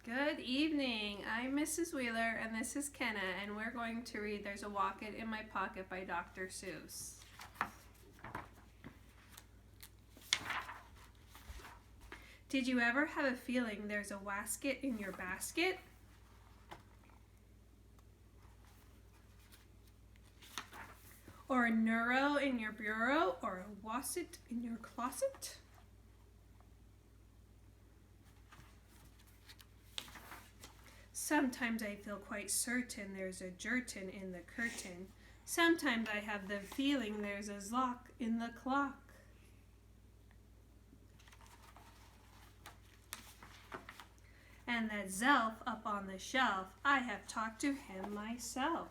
Good evening. I'm Mrs. Wheeler and this is Kenna, and we're going to read There's a Wocket in My Pocket by Dr. Seuss. Did you ever have a feeling there's a wasket in your basket? Or a neuro in your bureau? Or a wasset in your closet? Sometimes I feel quite certain there's a jerkin in the curtain. Sometimes I have the feeling there's a zlock in the clock. And that Zelf up on the shelf, I have talked to him myself.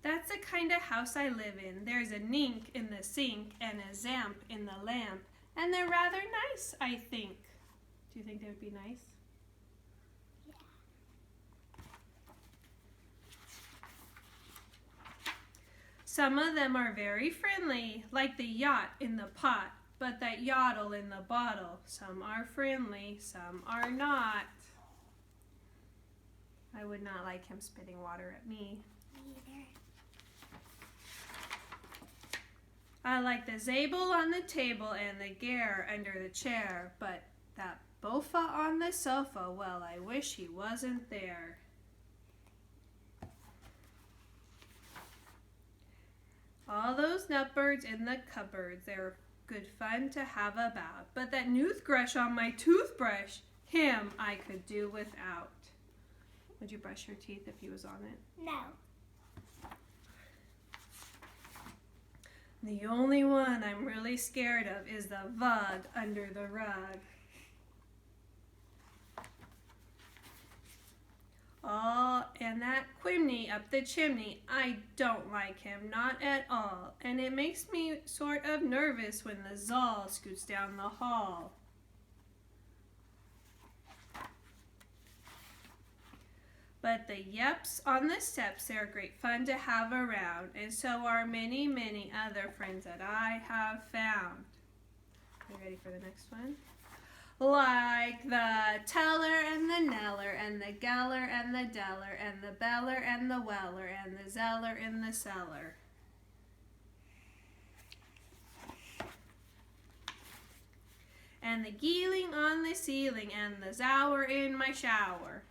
That's the kind of house I live in. There's a nink in the sink and a zamp in the lamp. And they're rather nice, I think. Do you think they would be nice? Yeah. Some of them are very friendly, like the yacht in the pot, but that yodel in the bottle. Some are friendly, some are not. I would not like him spitting water at me. Me either. I like the Zabel on the table and the Gare under the chair, but that Bofa on the sofa, well, I wish he wasn't there. All those nutbirds in the cupboards, they're good fun to have about, but that noothbrush on my toothbrush, him I could do without. Would you brush your teeth if he was on it? No. The only one I'm really scared of is the Vug under the rug. Oh, and that Quimney up the chimney, I don't like him, not at all. And it makes me sort of nervous when the Zal scoots down the hall. But the Yeps on the steps, they're great fun to have around, and so are many, many other friends that I have found. Are you ready for the next one? Like the Teller and the Neller and the Geller and the Deller and the Beller and the Weller and the Zeller in the cellar. And the Geeling on the ceiling and the Zower in my shower.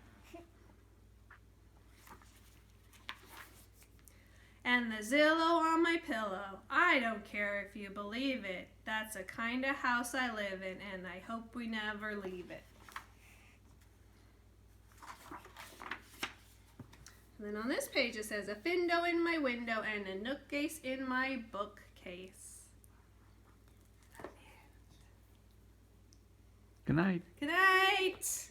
And the Zillow on my pillow. I don't care if you believe it. That's the kind of house I live in, and I hope we never leave it. And then on this page it says, a findo in my window and a nookcase in my bookcase. Good night. Good night.